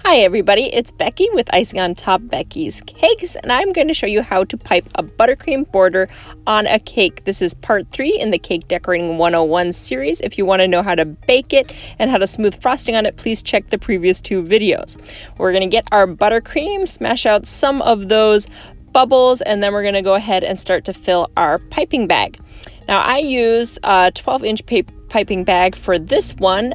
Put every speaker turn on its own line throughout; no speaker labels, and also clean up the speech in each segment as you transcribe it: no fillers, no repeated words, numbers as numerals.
Hi everybody, it's Becky with Icing on Top Becky's Cakes, and I'm going to show you how to pipe a buttercream border on a cake. This is part 3 in the Cake Decorating 101 series. If you want to know how to bake it and how to smooth frosting on it, please check the previous 2 videos. We're going to get our buttercream, smash out some of those bubbles, and then we're going to go ahead and start to fill our piping bag. Now I used a 12-inch piping bag for this one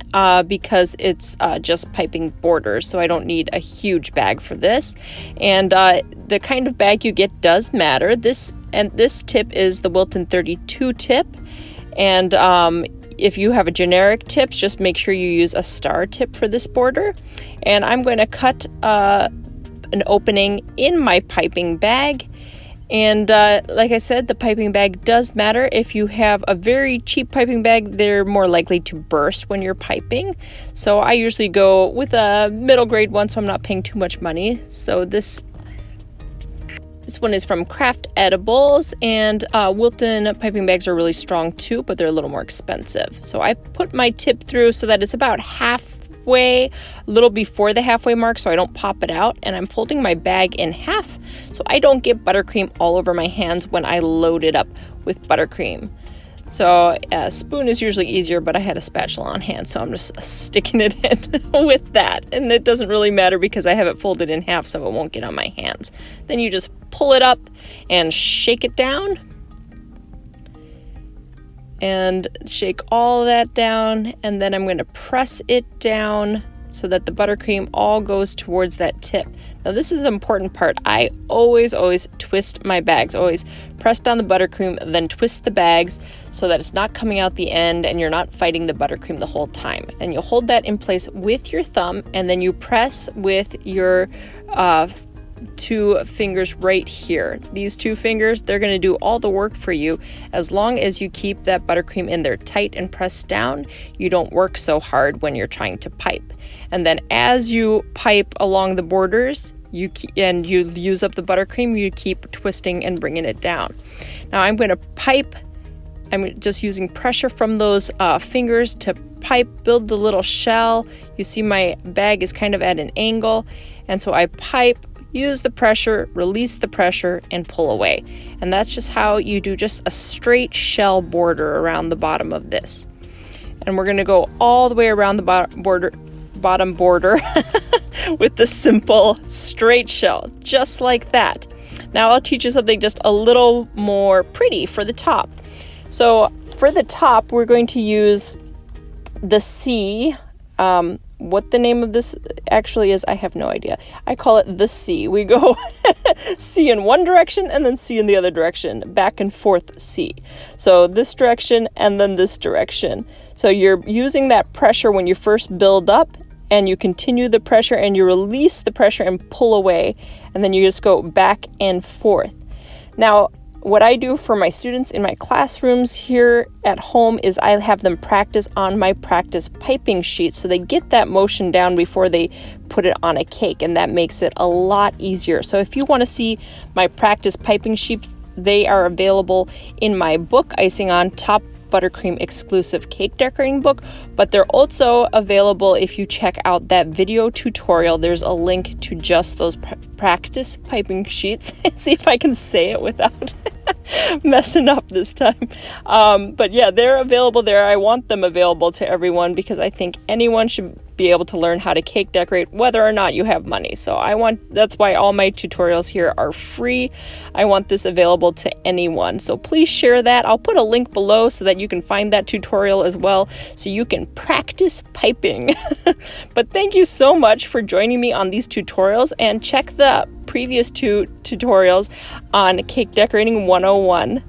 because it's just piping borders, so I don't need a huge bag for this. And the kind of bag you get does matter. This tip is the Wilton 32 tip, and if you have a generic tip, just make sure you use a star tip for this border. And I'm going to cut an opening in my piping bag. And like I said, the piping bag does matter. If you have a very cheap piping bag, they're more likely to burst when you're piping. So I usually go with a middle grade one, so I'm not paying too much money. So this one is from Craft Edibles, and Wilton piping bags are really strong too, but they're a little more expensive. So I put my tip through so that it's about halfway, a little before the halfway mark, so I don't pop it out, and I'm folding my bag in half so I don't get buttercream all over my hands when I load it up with buttercream. So a spoon is usually easier, but I had a spatula on hand, so I'm just sticking it in with that, and it doesn't really matter because I have it folded in half so it won't get on my hands. Then you just pull it up and shake it down, and shake all that down, and then I'm going to press it down so that the buttercream all goes towards that tip. Now this is the important part. I always twist my bags. Always press down the buttercream, then twist the bags so that it's not coming out the end and you're not fighting the buttercream the whole time. And you'll hold that in place with your thumb, and then you press with your 2 fingers right here. These 2 fingers, they're going to do all the work for you. As long as you keep that buttercream in there tight and pressed down, you don't work so hard when you're trying to pipe. And then as you pipe along the borders, you use up the buttercream, you keep twisting and bringing it down. Now I'm going to pipe. I'm just using pressure from those fingers to pipe, build the little shell. You see my bag is kind of at an angle, and so I pipe, use the pressure, release the pressure, and pull away. And that's just how you do just a straight shell border around the bottom of this. And we're going to go all the way around the bottom border with the simple straight shell, just like that. Now I'll teach you something just a little more pretty for the top. So for the top, we're going to use the C. What the name of this actually is, I have no idea. I call it the C. We go C in one direction and then C in the other direction, back and forth C. So this direction and then this direction. So you're using that pressure when you first build up, and you continue the pressure and you release the pressure and pull away, and then you just go back and forth. Now, what I do for my students in my classrooms here at home is I have them practice on my practice piping sheet, so they get that motion down before they put it on a cake, and that makes it a lot easier. So if you want to see my practice piping sheets, they are available in my book, Icing on Top Buttercream exclusive cake decorating book, but they're also available if you check out that video tutorial. There's a link to just those practice piping sheets. See if I can say it without messing up this time. But yeah, they're available there. I want them available to everyone because I think anyone should be able to learn how to cake decorate whether or not you have money. So that's why all my tutorials here are free. I want this available to anyone. So please share that. I'll put a link below so that you can find that tutorial as well, so you can practice piping. But thank you so much for joining me on these tutorials, and check the previous 2 tutorials on Cake Decorating 101.